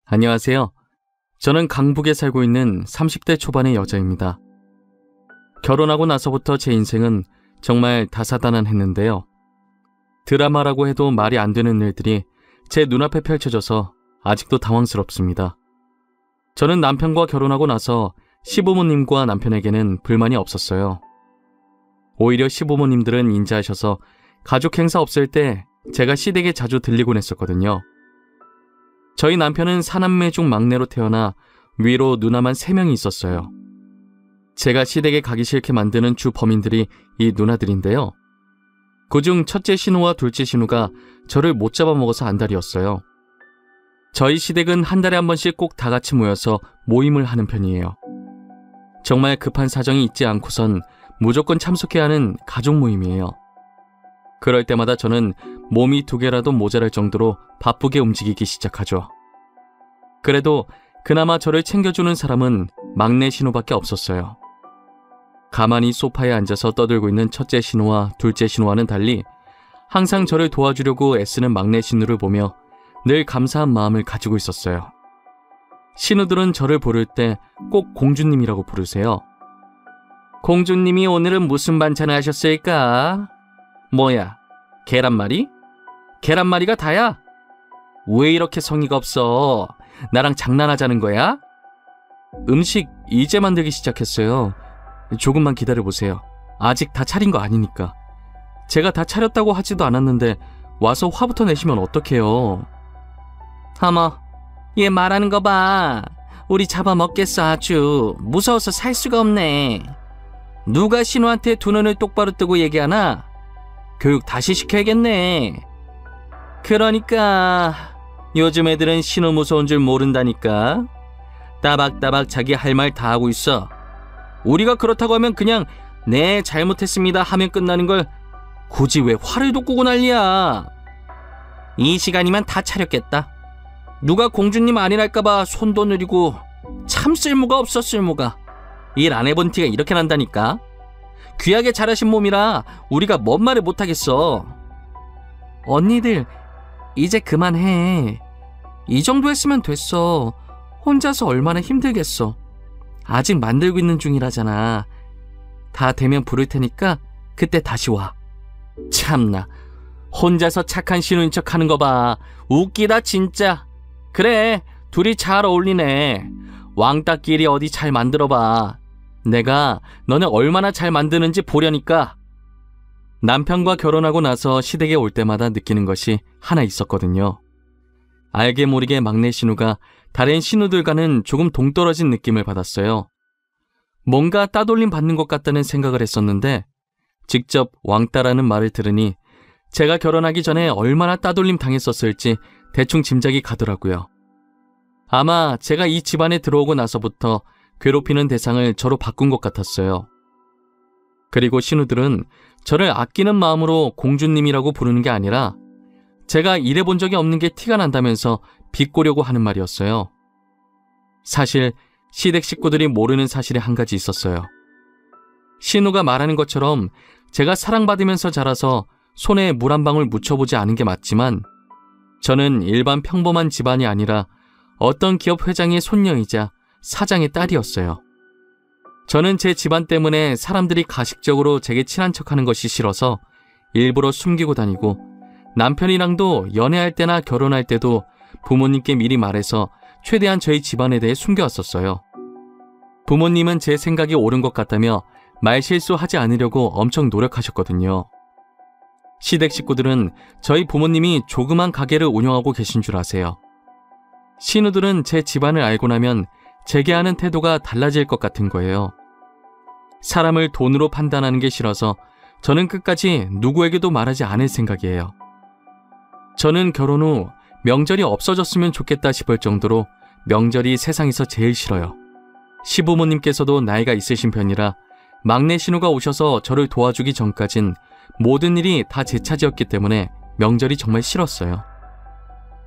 안녕하세요. 저는 강북에 살고 있는 30대 초반의 여자입니다. 결혼하고 나서부터 제 인생은 정말 다사다난했는데요. 드라마라고 해도 말이 안 되는 일들이 제 눈앞에 펼쳐져서 아직도 당황스럽습니다. 저는 남편과 결혼하고 나서 시부모님과 남편에게는 불만이 없었어요. 오히려 시부모님들은 인자하셔서 가족 행사 없을 때 제가 시댁에 자주 들리곤 했었거든요. 저희 남편은 사남매 중 막내로 태어나 위로 누나만 3명이 있었어요. 제가 시댁에 가기 싫게 만드는 주 범인들이 이 누나들인데요. 그중 첫째 신우와 둘째 신우가 저를 못 잡아먹어서 안달이었어요. 저희 시댁은 한 달에 한 번씩 꼭 다 같이 모여서 모임을 하는 편이에요. 정말 급한 사정이 있지 않고선 무조건 참석해야 하는 가족 모임이에요. 그럴 때마다 저는 몸이 2개라도 모자랄 정도로 바쁘게 움직이기 시작하죠. 그래도 그나마 저를 챙겨주는 사람은 막내 신우밖에 없었어요. 가만히 소파에 앉아서 떠들고 있는 첫째 신우와 둘째 신우와는 달리 항상 저를 도와주려고 애쓰는 막내 신우를 보며 늘 감사한 마음을 가지고 있었어요. 신우들은 저를 부를 때 꼭 공주님이라고 부르세요. 공주님이 오늘은 무슨 반찬을 하셨을까? 뭐야, 계란말이? 계란말이가 다야? 왜 이렇게 성의가 없어? 나랑 장난하자는 거야? 음식 이제 만들기 시작했어요. 조금만 기다려보세요. 아직 다 차린 거 아니니까. 제가 다 차렸다고 하지도 않았는데 와서 화부터 내시면 어떡해요. 어머, 얘 말하는 거 봐. 우리 잡아먹겠어. 아주 무서워서 살 수가 없네. 누가 신우한테 두 눈을 똑바로 뜨고 얘기하나? 교육 다시 시켜야겠네. 그러니까 요즘 애들은 신우 무서운 줄 모른다니까. 따박따박 자기 할 말 다 하고 있어. 우리가 그렇다고 하면 그냥 네 잘못했습니다 하면 끝나는 걸 굳이 왜 화를 돋구고 난리야. 이 시간이면 다 차렸겠다. 누가 공주님 아니랄까봐 손도 느리고 참 쓸모가 없어. 쓸모가. 일 안 해본 티가 이렇게 난다니까. 귀하게 자라신 몸이라 우리가 뭔 말을 못하겠어. 언니들 이제 그만해. 이 정도 했으면 됐어. 혼자서 얼마나 힘들겠어. 아직 만들고 있는 중이라잖아. 다 되면 부를 테니까 그때 다시 와. 참나, 혼자서 착한 신우인 척 하는 거 봐. 웃기다 진짜. 그래, 둘이 잘 어울리네. 왕따끼리 어디 잘 만들어봐. 내가 너네 얼마나 잘 만드는지 보려니까. 남편과 결혼하고 나서 시댁에 올 때마다 느끼는 것이 하나 있었거든요. 알게 모르게 막내 신우가 다른 신우들과는 조금 동떨어진 느낌을 받았어요. 뭔가 따돌림 받는 것 같다는 생각을 했었는데 직접 왕따라는 말을 들으니 제가 결혼하기 전에 얼마나 따돌림 당했었을지 대충 짐작이 가더라고요. 아마 제가 이 집안에 들어오고 나서부터 괴롭히는 대상을 저로 바꾼 것 같았어요. 그리고 신우들은 저를 아끼는 마음으로 공주님이라고 부르는 게 아니라 제가 일해본 적이 없는 게 티가 난다면서 비꼬려고 하는 말이었어요. 사실 시댁 식구들이 모르는 사실이 한 가지 있었어요. 신우가 말하는 것처럼 제가 사랑받으면서 자라서 손에 물 한 방울 묻혀보지 않은 게 맞지만 저는 일반 평범한 집안이 아니라 어떤 기업 회장의 손녀이자 사장의 딸이었어요. 저는 제 집안 때문에 사람들이 가식적으로 제게 친한 척하는 것이 싫어서 일부러 숨기고 다니고 남편이랑도 연애할 때나 결혼할 때도 부모님께 미리 말해서 최대한 저희 집안에 대해 숨겨왔었어요. 부모님은 제 생각이 옳은 것 같다며 말실수하지 않으려고 엄청 노력하셨거든요. 시댁 식구들은 저희 부모님이 조그만 가게를 운영하고 계신 줄 아세요. 신우들은 제 집안을 알고 나면 제게 하는 태도가 달라질 것 같은 거예요. 사람을 돈으로 판단하는 게 싫어서 저는 끝까지 누구에게도 말하지 않을 생각이에요. 저는 결혼 후 명절이 없어졌으면 좋겠다 싶을 정도로 명절이 세상에서 제일 싫어요. 시부모님께서도 나이가 있으신 편이라 막내 신우가 오셔서 저를 도와주기 전까진 모든 일이 다 제 차지였기 때문에 명절이 정말 싫었어요.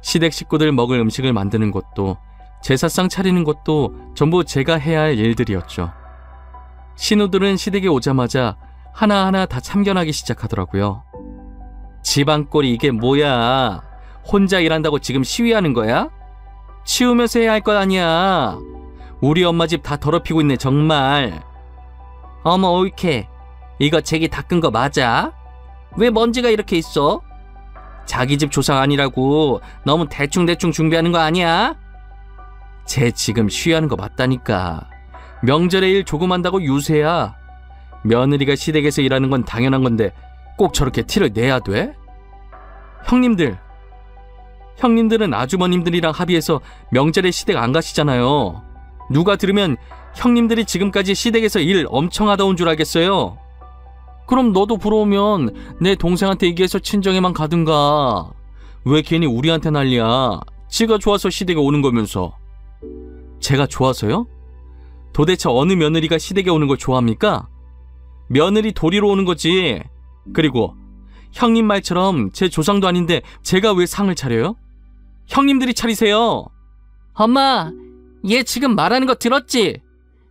시댁 식구들 먹을 음식을 만드는 것도 제사상 차리는 것도 전부 제가 해야 할 일들이었죠. 신우들은 시댁에 오자마자 하나하나 다 참견하기 시작하더라고요. 집안 꼴이 이게 뭐야? 혼자 일한다고 지금 시위하는 거야? 치우면서 해야 할 것 아니야. 우리 엄마 집 다 더럽히고 있네 정말. 어머 옳게, 이거 제기 닦은 거 맞아? 왜 먼지가 이렇게 있어? 자기 집 조상 아니라고 너무 대충대충 준비하는 거 아니야? 쟤 지금 쉬하는 거 맞다니까. 명절에 일 조금 한다고 유세야. 며느리가 시댁에서 일하는 건 당연한 건데 꼭 저렇게 티를 내야 돼? 형님들은 아주머님들이랑 합의해서 명절에 시댁 안 가시잖아요. 누가 들으면 형님들이 지금까지 시댁에서 일 엄청 하다 온 줄 알겠어요? 그럼 너도 부러우면 내 동생한테 얘기해서 친정에만 가든가. 왜 괜히 우리한테 난리야? 지가 좋아서 시댁에 오는 거면서. 제가 좋아서요? 도대체 어느 며느리가 시댁에 오는 걸 좋아합니까? 며느리 도리로 오는 거지. 그리고 형님 말처럼 제 조상도 아닌데 제가 왜 상을 차려요? 형님들이 차리세요. 엄마, 얘 지금 말하는 거 들었지?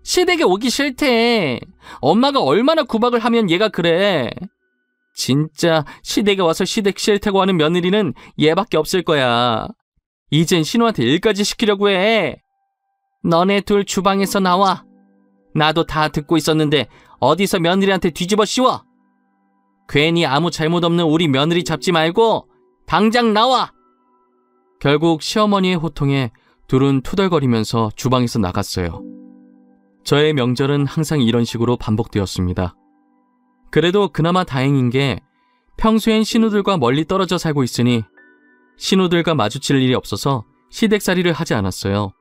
시댁에 오기 싫대. 엄마가 얼마나 구박을 하면 얘가 그래. 진짜 시댁에 와서 시댁 싫다고 하는 며느리는 얘밖에 없을 거야. 이젠 신우한테 일까지 시키려고 해. 너네 둘 주방에서 나와. 나도 다 듣고 있었는데 어디서 며느리한테 뒤집어 씌워. 괜히 아무 잘못 없는 우리 며느리 잡지 말고 당장 나와. 결국 시어머니의 호통에 둘은 투덜거리면서 주방에서 나갔어요. 저의 명절은 항상 이런 식으로 반복되었습니다. 그래도 그나마 다행인 게 평소엔 신우들과 멀리 떨어져 살고 있으니 신우들과 마주칠 일이 없어서 시댁살이를 하지 않았어요.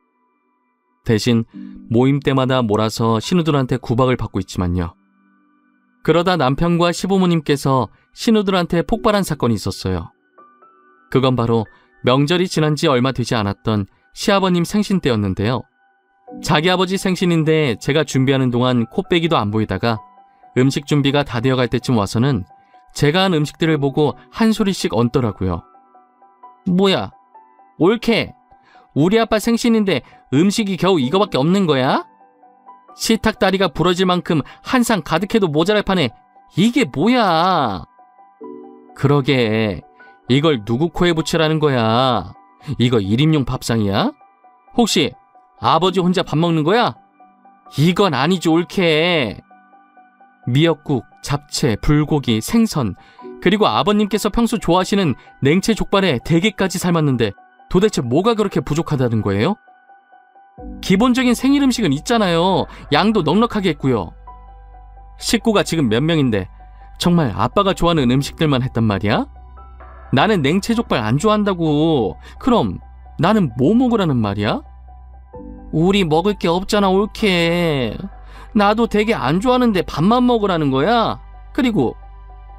대신 모임 때마다 몰아서 신우들한테 구박을 받고 있지만요. 그러다 남편과 시부모님께서 신우들한테 폭발한 사건이 있었어요. 그건 바로 명절이 지난 지 얼마 되지 않았던 시아버님 생신 때였는데요. 자기 아버지 생신인데 제가 준비하는 동안 코빼기도 안 보이다가 음식 준비가 다 되어갈 때쯤 와서는 제가 한 음식들을 보고 한 소리씩 얹더라고요. 뭐야, 옳게, 우리 아빠 생신인데 음식이 겨우 이거밖에 없는 거야? 식탁다리가 부러질 만큼 한 상 가득해도 모자랄 판에 이게 뭐야? 그러게, 이걸 누구 코에 붙이라는 거야? 이거 1인용 밥상이야? 혹시 아버지 혼자 밥 먹는 거야? 이건 아니지 옳게. 미역국, 잡채, 불고기, 생선, 그리고 아버님께서 평소 좋아하시는 냉채 족발에 대게까지 삶았는데 도대체 뭐가 그렇게 부족하다는 거예요? 기본적인 생일 음식은 있잖아요. 양도 넉넉하게 했고요. 식구가 지금 몇 명인데 정말 아빠가 좋아하는 음식들만 했단 말이야? 나는 냉채 족발 안 좋아한다고. 그럼 나는 뭐 먹으라는 말이야? 우리 먹을 게 없잖아 옳게. 나도 되게 안 좋아하는데 밥만 먹으라는 거야? 그리고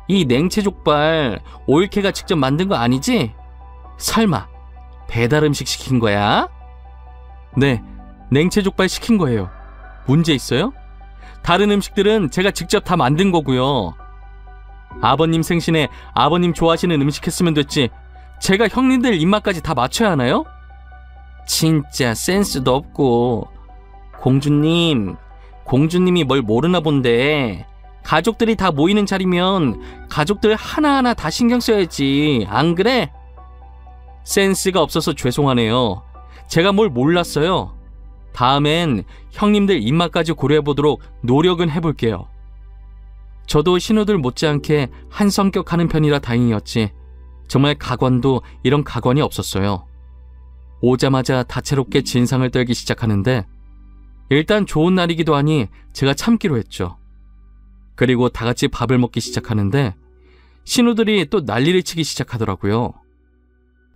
이 냉채 족발 옳게가 직접 만든 거 아니지? 설마 배달 음식 시킨 거야? 네, 냉채 족발 시킨 거예요. 문제 있어요? 다른 음식들은 제가 직접 다 만든 거고요. 아버님 생신에 아버님 좋아하시는 음식 했으면 됐지 제가 형님들 입맛까지 다 맞춰야 하나요? 진짜 센스도 없고. 공주님이 뭘 모르나 본데. 가족들이 다 모이는 자리면 가족들 하나하나 다 신경 써야지, 안 그래? 센스가 없어서 죄송하네요. 제가 뭘 몰랐어요. 다음엔 형님들 입맛까지 고려해보도록 노력은 해볼게요. 저도 신우들 못지않게 한 성격 하는 편이라 다행이었지 정말 가관도 이런 가관이 없었어요. 오자마자 다채롭게 진상을 떨기 시작하는데 일단 좋은 날이기도 하니 제가 참기로 했죠. 그리고 다 같이 밥을 먹기 시작하는데 신우들이 또 난리를 치기 시작하더라고요.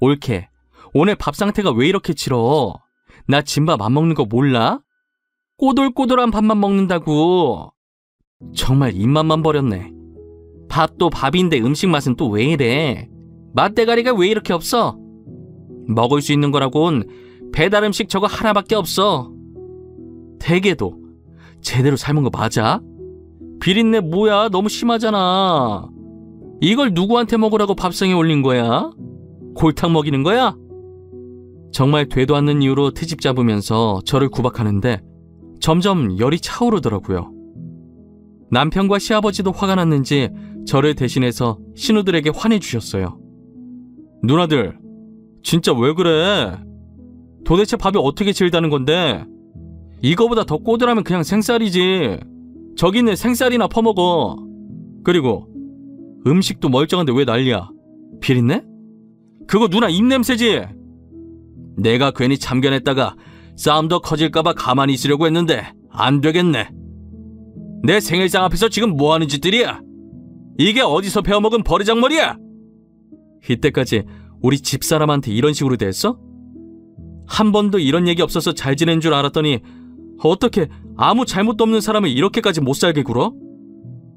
옳게, 오늘 밥 상태가 왜 이렇게 치러? 나 진밥 안 먹는 거 몰라? 꼬들꼬들한 밥만 먹는다고. 정말 입맛만 버렸네. 밥도 밥인데 음식 맛은 또 왜 이래? 맛대가리가 왜 이렇게 없어? 먹을 수 있는 거라곤 배달 음식 저거 하나밖에 없어. 대게도 제대로 삶은 거 맞아? 비린내 뭐야? 너무 심하잖아. 이걸 누구한테 먹으라고 밥상에 올린 거야? 골탕 먹이는 거야? 정말 되도 않는 이유로 트집 잡으면서 저를 구박하는데 점점 열이 차오르더라고요. 남편과 시아버지도 화가 났는지 저를 대신해서 신우들에게 화내주셨어요. 누나들, 진짜 왜 그래? 도대체 밥이 어떻게 질다는 건데? 이거보다 더 꼬들하면 그냥 생쌀이지. 저기 있는 생쌀이나 퍼먹어. 그리고 음식도 멀쩡한데 왜 난리야? 비린내? 그거 누나 입냄새지? 내가 괜히 참견했다가 싸움 더 커질까봐 가만히 있으려고 했는데 안 되겠네. 내 생일상 앞에서 지금 뭐하는 짓들이야? 이게 어디서 배워먹은 버르장머리야? 이때까지 우리 집사람한테 이런 식으로 대했어? 한 번도 이런 얘기 없어서 잘 지낸 줄 알았더니 어떻게 아무 잘못도 없는 사람을 이렇게까지 못살게 굴어?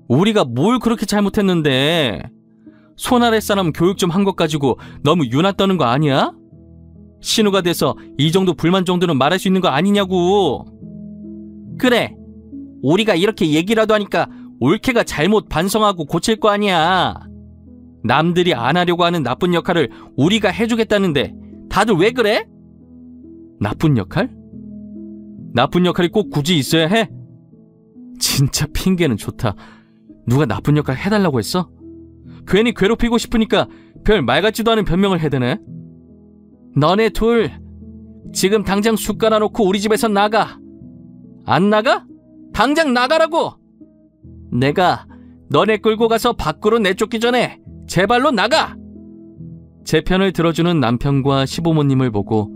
우리가 뭘 그렇게 잘못했는데? 손 아래 사람 교육 좀 한 것 가지고 너무 유나 떠는 거 아니야? 신우가 돼서 이 정도 불만 정도는 말할 수 있는 거 아니냐고. 그래, 우리가 이렇게 얘기라도 하니까 올케가 잘못 반성하고 고칠 거 아니야. 남들이 안 하려고 하는 나쁜 역할을 우리가 해주겠다는데 다들 왜 그래? 나쁜 역할? 나쁜 역할이 꼭 굳이 있어야 해? 진짜 핑계는 좋다. 누가 나쁜 역할 해달라고 했어? 괜히 괴롭히고 싶으니까 별 말 같지도 않은 변명을 해대네. 너네 둘 지금 당장 숟 깔아놓고 우리 집에서 나가. 안 나가? 당장 나가라고! 내가 너네 끌고 가서 밖으로 내쫓기 전에 제발로 나가! 제 편을 들어주는 남편과 시부모님을 보고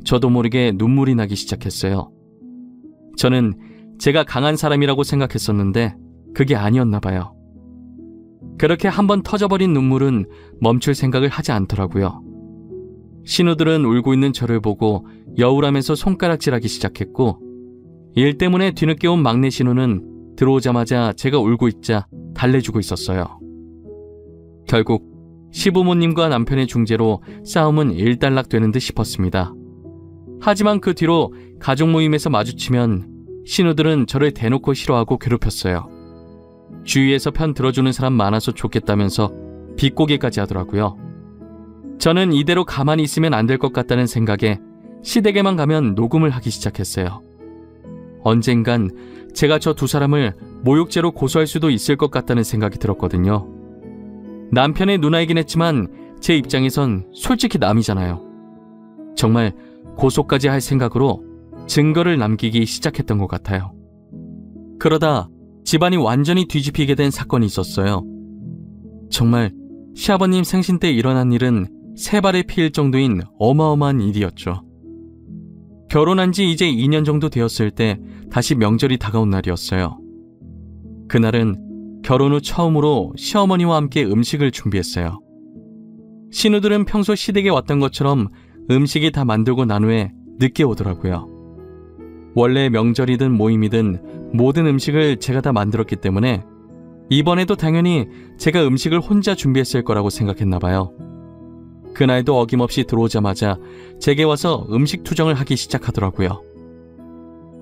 저도 모르게 눈물이 나기 시작했어요. 저는 제가 강한 사람이라고 생각했었는데 그게 아니었나 봐요. 그렇게 한번 터져버린 눈물은 멈출 생각을 하지 않더라고요. 신우들은 울고 있는 저를 보고 여울하면서 손가락질하기 시작했고, 일 때문에 뒤늦게 온 막내 신우는 들어오자마자 제가 울고 있자 달래주고 있었어요. 결국 시부모님과 남편의 중재로 싸움은 일단락되는 듯 싶었습니다. 하지만 그 뒤로 가족 모임에서 마주치면 신우들은 저를 대놓고 싫어하고 괴롭혔어요. 주위에서 편 들어주는 사람 많아서 좋겠다면서 비꼬기까지 하더라고요. 저는 이대로 가만히 있으면 안 될 것 같다는 생각에 시댁에만 가면 녹음을 하기 시작했어요. 언젠간 제가 저 두 사람을 모욕죄로 고소할 수도 있을 것 같다는 생각이 들었거든요. 남편의 누나이긴 했지만 제 입장에선 솔직히 남이잖아요. 정말 고소까지 할 생각으로 증거를 남기기 시작했던 것 같아요. 그러다 집안이 완전히 뒤집히게 된 사건이 있었어요. 정말 시아버님 생신 때 일어난 일은 세 발의 피일 정도인 어마어마한 일이었죠. 결혼한 지 이제 2년 정도 되었을 때 다시 명절이 다가온 날이었어요. 그날은 결혼 후 처음으로 시어머니와 함께 음식을 준비했어요. 신우들은 평소 시댁에 왔던 것처럼 음식이 다 만들고 난 후에 늦게 오더라고요. 원래 명절이든 모임이든 모든 음식을 제가 다 만들었기 때문에 이번에도 당연히 제가 음식을 혼자 준비했을 거라고 생각했나 봐요. 그날도 어김없이 들어오자마자 제게 와서 음식 투정을 하기 시작하더라고요.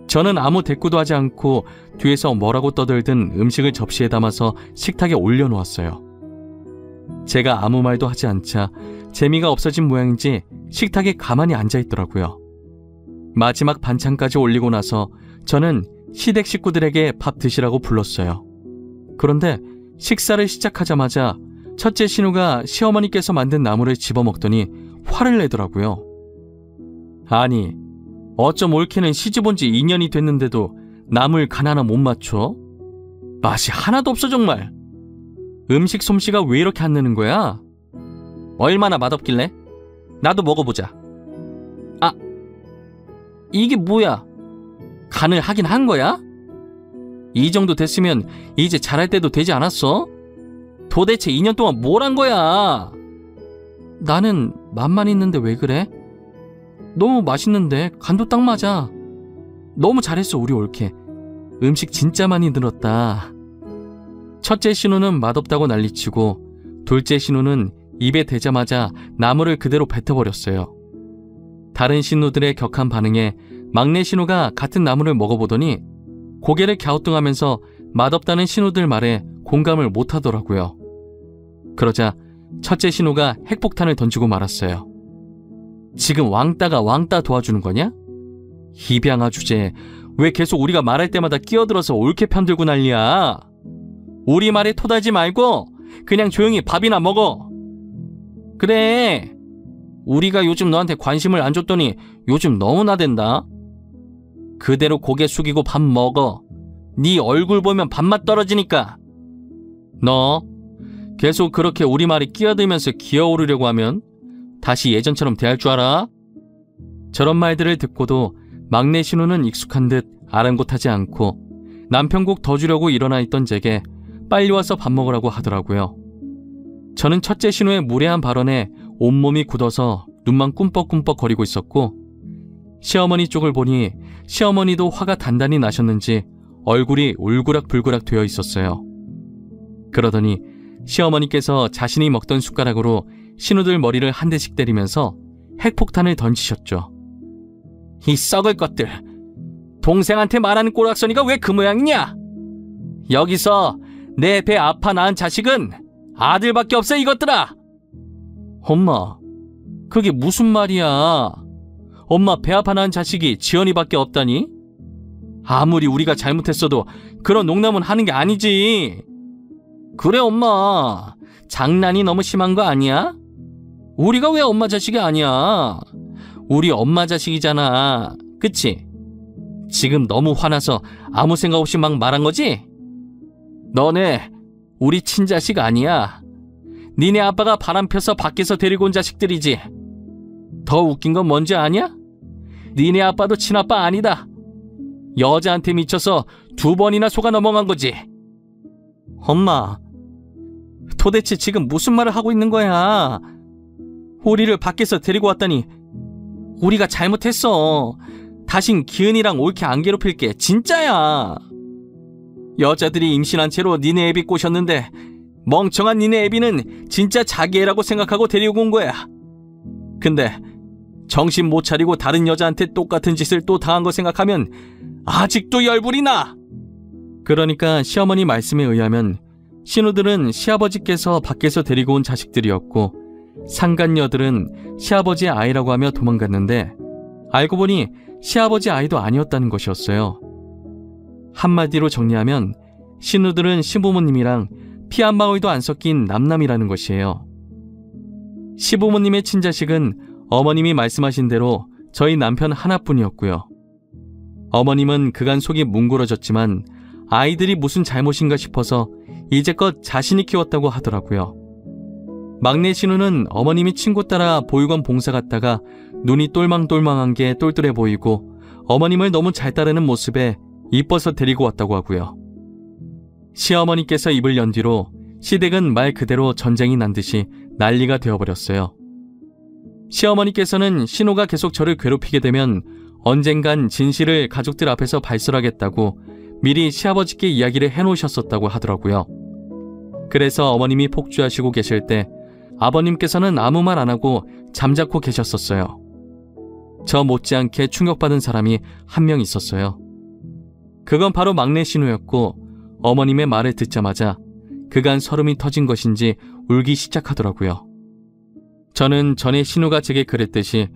저는 아무 대꾸도 하지 않고 뒤에서 뭐라고 떠들든 음식을 접시에 담아서 식탁에 올려놓았어요. 제가 아무 말도 하지 않자 재미가 없어진 모양인지 식탁에 가만히 앉아있더라고요. 마지막 반찬까지 올리고 나서 저는 시댁 식구들에게 밥 드시라고 불렀어요. 그런데 식사를 시작하자마자 첫째 신우가 시어머니께서 만든 나물을 집어먹더니 화를 내더라고요. 아니, 어쩜 올케는 시집온 지 2년이 됐는데도 나물 간 하나 못 맞춰? 맛이 하나도 없어 정말. 음식 솜씨가 왜 이렇게 안 느는 거야? 얼마나 맛없길래? 나도 먹어보자. 아, 이게 뭐야? 간을 하긴 한 거야? 이 정도 됐으면 이제 잘할 때도 되지 않았어? 도대체 2년 동안 뭘 한 거야? 나는 맛만 있는데 왜 그래? 너무 맛있는데 간도 딱 맞아. 너무 잘했어 우리 올케. 음식 진짜 많이 늘었다. 첫째 신우는 맛없다고 난리치고 둘째 신우는 입에 대자마자 나물을 그대로 뱉어버렸어요. 다른 신우들의 격한 반응에 막내 신우가 같은 나물을 먹어보더니 고개를 갸우뚱하면서 맛없다는 신우들 말에 공감을 못하더라고요. 그러자 첫째 신우가 핵폭탄을 던지고 말았어요. 지금 왕따가 왕따 도와주는 거냐? 입양아 주제에 왜 계속 우리가 말할 때마다 끼어들어서 올케 편들고 난리야? 우리 말에 토달지 말고 그냥 조용히 밥이나 먹어. 그래, 우리가 요즘 너한테 관심을 안 줬더니 요즘 너무 나댄다. 그대로 고개 숙이고 밥 먹어. 네 얼굴 보면 밥맛 떨어지니까. 너 계속 그렇게 우리 말이 끼어들면서 기어오르려고 하면 다시 예전처럼 대할 줄 알아? 저런 말들을 듣고도 막내 신우는 익숙한 듯 아랑곳하지 않고 남편국 더 주려고 일어나 있던 제게 빨리 와서 밥 먹으라고 하더라고요. 저는 첫째 신우의 무례한 발언에 온몸이 굳어서 눈만 꿈뻑꿈뻑 거리고 있었고, 시어머니 쪽을 보니 시어머니도 화가 단단히 나셨는지 얼굴이 울그락불그락 되어 있었어요. 그러더니 시어머니께서 자신이 먹던 숟가락으로 신우들 머리를 한 대씩 때리면서 핵폭탄을 던지셨죠. 이 썩을 것들! 동생한테 말하는 꼬락서니가 왜 그 모양이냐? 여기서 내 배 아파 낳은 자식은 아들밖에 없어, 이것들아! 엄마, 그게 무슨 말이야? 엄마 배 아파 낳은 자식이 지연이밖에 없다니? 아무리 우리가 잘못했어도 그런 농담은 하는 게 아니지. 그래 엄마, 장난이 너무 심한 거 아니야? 우리가 왜 엄마 자식이 아니야? 우리 엄마 자식이잖아. 그치? 지금 너무 화나서 아무 생각 없이 막 말한 거지? 너네 우리 친자식 아니야. 니네 아빠가 바람 펴서 밖에서 데리고 온 자식들이지. 더 웃긴 건 뭔지 아냐? 니네 아빠도 친아빠 아니다. 여자한테 미쳐서 2번이나 속아 넘어간 거지. 엄마, 도대체 지금 무슨 말을 하고 있는 거야? 우리를 밖에서 데리고 왔다니 우리가 잘못했어. 다신 기은이랑 옳게 안 괴롭힐게. 진짜야. 여자들이 임신한 채로 니네 애비 꼬셨는데 멍청한 니네 애비는 진짜 자기 애라고 생각하고 데리고 온 거야. 근데 정신 못 차리고 다른 여자한테 똑같은 짓을 또 당한 거 생각하면 아직도 열불이 나. 그러니까 시어머니 말씀에 의하면 신우들은 시아버지께서 밖에서 데리고 온 자식들이었고, 상간녀들은 시아버지의 아이라고 하며 도망갔는데 알고 보니 시아버지 아이도 아니었다는 것이었어요. 한마디로 정리하면 신우들은 시부모님이랑 피 한 방울도 안 섞인 남남이라는 것이에요. 시부모님의 친자식은 어머님이 말씀하신 대로 저희 남편 하나뿐이었고요. 어머님은 그간 속이 뭉그러졌지만 아이들이 무슨 잘못인가 싶어서 이제껏 자신이 키웠다고 하더라고요. 막내 신우는 어머님이 친구 따라 보육원 봉사 갔다가 눈이 똘망똘망한 게 똘똘해 보이고 어머님을 너무 잘 따르는 모습에 이뻐서 데리고 왔다고 하고요. 시어머니께서 입을 연 뒤로 시댁은 말 그대로 전쟁이 난 듯이 난리가 되어버렸어요. 시어머니께서는 신우가 계속 저를 괴롭히게 되면 언젠간 진실을 가족들 앞에서 발설하겠다고 미리 시아버지께 이야기를 해놓으셨었다고 하더라고요. 그래서 어머님이 폭주하시고 계실 때 아버님께서는 아무 말 안 하고 잠자코 계셨었어요. 저 못지않게 충격받은 사람이 한 명 있었어요. 그건 바로 막내 신우였고, 어머님의 말을 듣자마자 그간 설움이 터진 것인지 울기 시작하더라고요. 저는 전에 신우가 제게 그랬듯이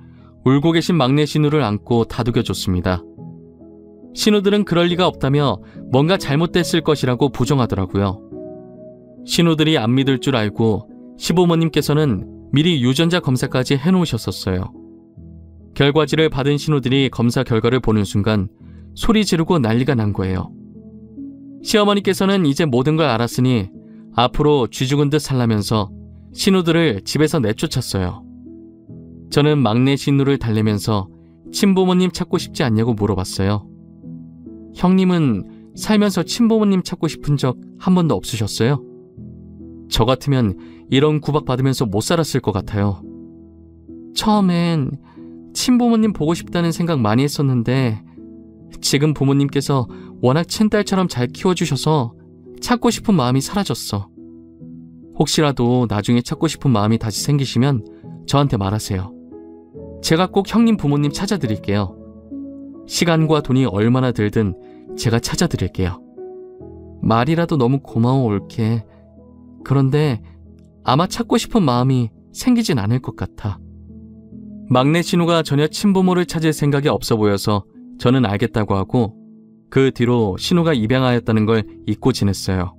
울고 계신 막내 신우를 안고 다독여줬습니다. 신우들은 그럴 리가 없다며 뭔가 잘못됐을 것이라고 부정하더라고요. 신우들이 안 믿을 줄 알고 시부모님께서는 미리 유전자 검사까지 해놓으셨었어요. 결과지를 받은 신우들이 검사 결과를 보는 순간 소리 지르고 난리가 난 거예요. 시어머니께서는 이제 모든 걸 알았으니 앞으로 쥐 죽은 듯 살라면서 신우들을 집에서 내쫓았어요. 저는 막내 신우를 달래면서 친부모님 찾고 싶지 않냐고 물어봤어요. 형님은 살면서 친부모님 찾고 싶은 적 한 번도 없으셨어요? 저 같으면 이런 구박받으면서 못 살았을 것 같아요. 처음엔 친부모님 보고 싶다는 생각 많이 했었는데 지금 부모님께서 워낙 친딸처럼 잘 키워주셔서 찾고 싶은 마음이 사라졌어. 혹시라도 나중에 찾고 싶은 마음이 다시 생기시면 저한테 말하세요. 제가 꼭 형님 부모님 찾아드릴게요. 시간과 돈이 얼마나 들든 제가 찾아드릴게요. 말이라도 너무 고마워 올케. 그런데 아마 찾고 싶은 마음이 생기진 않을 것 같아. 막내 신우가 전혀 친부모를 찾을 생각이 없어 보여서 저는 알겠다고 하고 그 뒤로 신우가 입양하였다는 걸 잊고 지냈어요.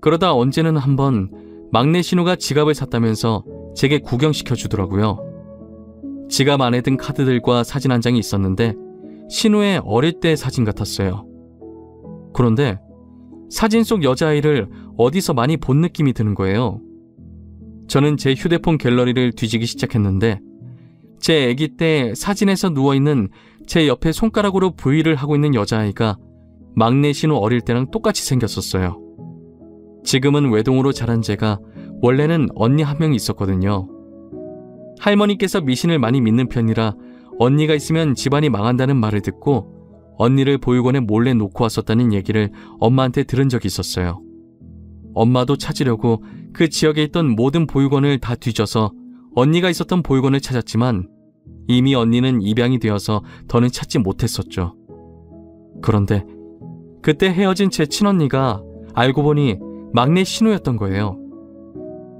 그러다 언제는 한번 막내 신우가 지갑을 샀다면서 제게 구경시켜 주더라고요. 지갑 안에 든 카드들과 사진 한 장이 있었는데 신우의 어릴 때 사진 같았어요. 그런데 사진 속 여자아이를 어디서 많이 본 느낌이 드는 거예요. 저는 제 휴대폰 갤러리를 뒤지기 시작했는데 제 아기 때 사진에서 누워있는 제 옆에 손가락으로 V를 하고 있는 여자아이가 막내 신우 어릴 때랑 똑같이 생겼었어요. 지금은 외동으로 자란 제가 원래는 언니 한 명이 있었거든요. 할머니께서 미신을 많이 믿는 편이라 언니가 있으면 집안이 망한다는 말을 듣고 언니를 보육원에 몰래 놓고 왔었다는 얘기를 엄마한테 들은 적이 있었어요. 엄마도 찾으려고 그 지역에 있던 모든 보육원을 다 뒤져서 언니가 있었던 보육원을 찾았지만 이미 언니는 입양이 되어서 더는 찾지 못했었죠. 그런데 그때 헤어진 제 친언니가 알고 보니 막내 신우였던 거예요.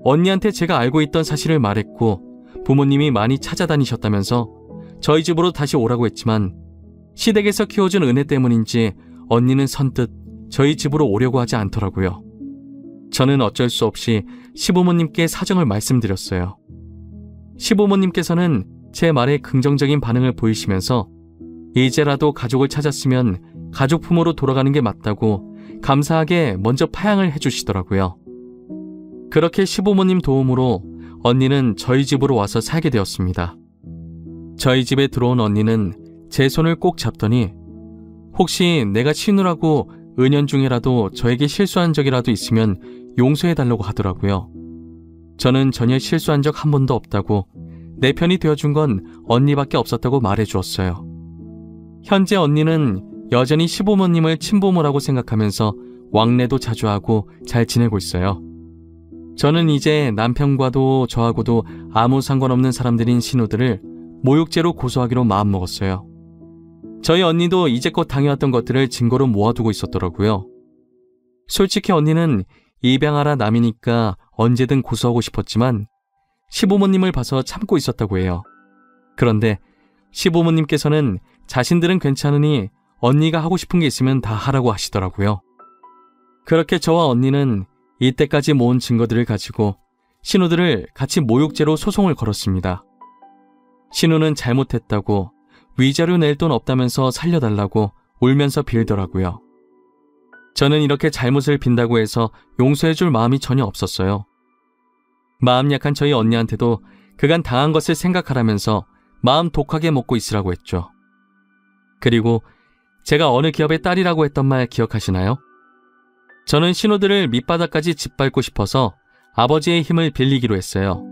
언니한테 제가 알고 있던 사실을 말했고 부모님이 많이 찾아다니셨다면서 저희 집으로 다시 오라고 했지만 시댁에서 키워준 은혜 때문인지 언니는 선뜻 저희 집으로 오려고 하지 않더라고요. 저는 어쩔 수 없이 시부모님께 사정을 말씀드렸어요. 시부모님께서는 제 말에 긍정적인 반응을 보이시면서 이제라도 가족을 찾았으면 가족 품으로 돌아가는 게 맞다고 감사하게 먼저 파양을 해주시더라고요. 그렇게 시부모님 도움으로 언니는 저희 집으로 와서 살게 되었습니다. 저희 집에 들어온 언니는 제 손을 꼭 잡더니 혹시 내가 신우라고 은연중에라도 저에게 실수한 적이라도 있으면 용서해달라고 하더라고요. 저는 전혀 실수한 적 한 번도 없다고 내 편이 되어준 건 언니밖에 없었다고 말해주었어요. 현재 언니는 여전히 시부모님을 친부모라고 생각하면서 왕래도 자주 하고 잘 지내고 있어요. 저는 이제 남편과도 저하고도 아무 상관없는 사람들인 신우들을 모욕죄로 고소하기로 마음먹었어요. 저희 언니도 이제껏 당해왔던 것들을 증거로 모아두고 있었더라고요. 솔직히 언니는 입양하라 남이니까 언제든 고소하고 싶었지만 시부모님을 봐서 참고 있었다고 해요. 그런데 시부모님께서는 자신들은 괜찮으니 언니가 하고 싶은 게 있으면 다 하라고 하시더라고요. 그렇게 저와 언니는 이때까지 모은 증거들을 가지고 신우들을 같이 모욕죄로 소송을 걸었습니다. 신우는 잘못했다고 위자료 낼 돈 없다면서 살려달라고 울면서 빌더라고요. 저는 이렇게 잘못을 빈다고 해서 용서해줄 마음이 전혀 없었어요. 마음 약한 저희 언니한테도 그간 당한 것을 생각하라면서 마음 독하게 먹고 있으라고 했죠. 그리고 제가 어느 기업의 딸이라고 했던 말 기억하시나요? 저는 신우들을 밑바닥까지 짓밟고 싶어서 아버지의 힘을 빌리기로 했어요.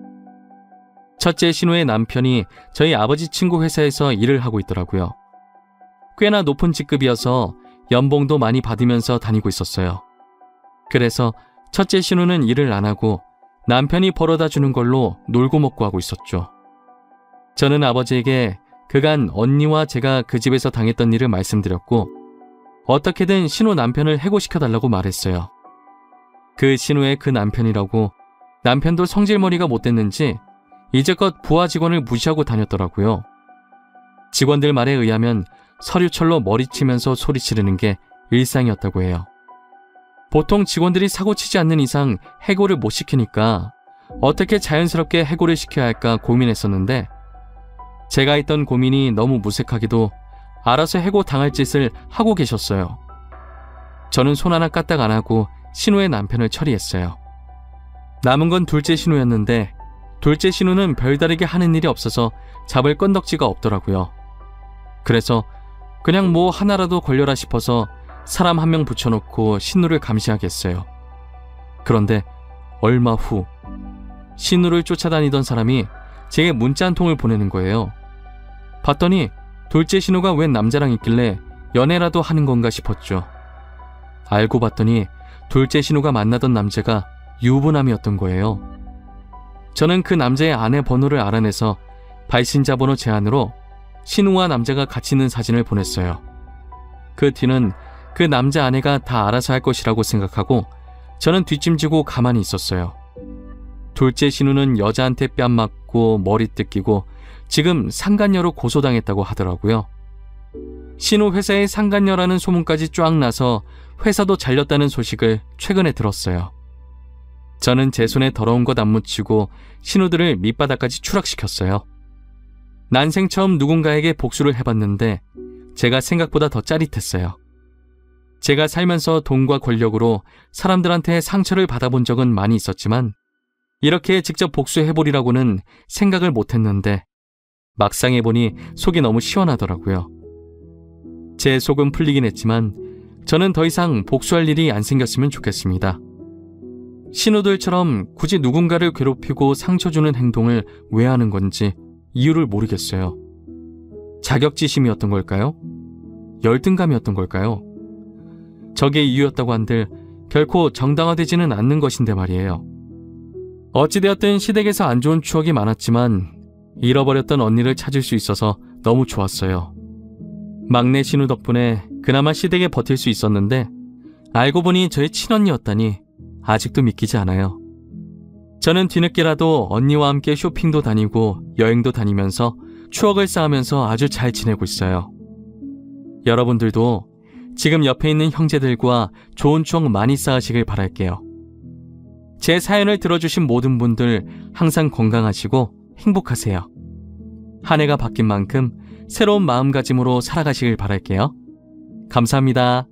첫째 신우의 남편이 저희 아버지 친구 회사에서 일을 하고 있더라고요. 꽤나 높은 직급이어서 연봉도 많이 받으면서 다니고 있었어요. 그래서 첫째 신우는 일을 안 하고 남편이 벌어다 주는 걸로 놀고 먹고 하고 있었죠. 저는 아버지에게 그간 언니와 제가 그 집에서 당했던 일을 말씀드렸고 어떻게든 신우 남편을 해고시켜달라고 말했어요. 그 신우의 그 남편이라고 남편도 성질머리가 못됐는지 이제껏 부하 직원을 무시하고 다녔더라고요. 직원들 말에 의하면 서류철로 머리치면서 소리치르는 게 일상이었다고 해요. 보통 직원들이 사고치지 않는 이상 해고를 못 시키니까 어떻게 자연스럽게 해고를 시켜야 할까 고민했었는데 제가 했던 고민이 너무 무색하게도 알아서 해고 당할 짓을 하고 계셨어요. 저는 손 하나 까딱 안 하고 신우의 남편을 처리했어요. 남은 건 둘째 신우였는데 둘째 신우는 별다르게 하는 일이 없어서 잡을 건덕지가 없더라고요. 그래서 그냥 뭐 하나라도 걸려라 싶어서 사람 한 명 붙여놓고 신우를 감시하겠어요. 그런데 얼마 후 신우를 쫓아다니던 사람이 제게 문자 한 통을 보내는 거예요. 봤더니 둘째 신우가 웬 남자랑 있길래 연애라도 하는 건가 싶었죠. 알고 봤더니 둘째 신우가 만나던 남자가 유부남이었던 거예요. 저는 그 남자의 아내 번호를 알아내서 발신자 번호 제안으로 신우와 남자가 같이 있는 사진을 보냈어요. 그 뒤는 그 남자 아내가 다 알아서 할 것이라고 생각하고 저는 뒷짐지고 가만히 있었어요. 둘째 신우는 여자한테 뺨 맞고 머리 뜯기고 지금 상간녀로 고소당했다고 하더라고요. 신우 회사에 상간녀라는 소문까지 쫙 나서 회사도 잘렸다는 소식을 최근에 들었어요. 저는 제 손에 더러운 것 안 묻히고 신우들을 밑바닥까지 추락시켰어요. 난생 처음 누군가에게 복수를 해봤는데 제가 생각보다 더 짜릿했어요. 제가 살면서 돈과 권력으로 사람들한테 상처를 받아본 적은 많이 있었지만 이렇게 직접 복수해보리라고는 생각을 못했는데 막상 해보니 속이 너무 시원하더라고요. 제 속은 풀리긴 했지만 저는 더 이상 복수할 일이 안 생겼으면 좋겠습니다. 신우들처럼 굳이 누군가를 괴롭히고 상처 주는 행동을 왜 하는 건지 이유를 모르겠어요. 자격지심이었던 걸까요? 열등감이었던 걸까요? 저게 이유였다고 한들 결코 정당화되지는 않는 것인데 말이에요. 어찌되었든 시댁에서 안 좋은 추억이 많았지만 잃어버렸던 언니를 찾을 수 있어서 너무 좋았어요. 막내 신우 덕분에 그나마 시댁에 버틸 수 있었는데 알고 보니 저의 친언니였다니 아직도 믿기지 않아요. 저는 뒤늦게라도 언니와 함께 쇼핑도 다니고 여행도 다니면서 추억을 쌓으면서 아주 잘 지내고 있어요. 여러분들도 지금 옆에 있는 형제들과 좋은 추억 많이 쌓으시길 바랄게요. 제 사연을 들어주신 모든 분들 항상 건강하시고 행복하세요. 한 해가 바뀐 만큼 새로운 마음가짐으로 살아가시길 바랄게요. 감사합니다.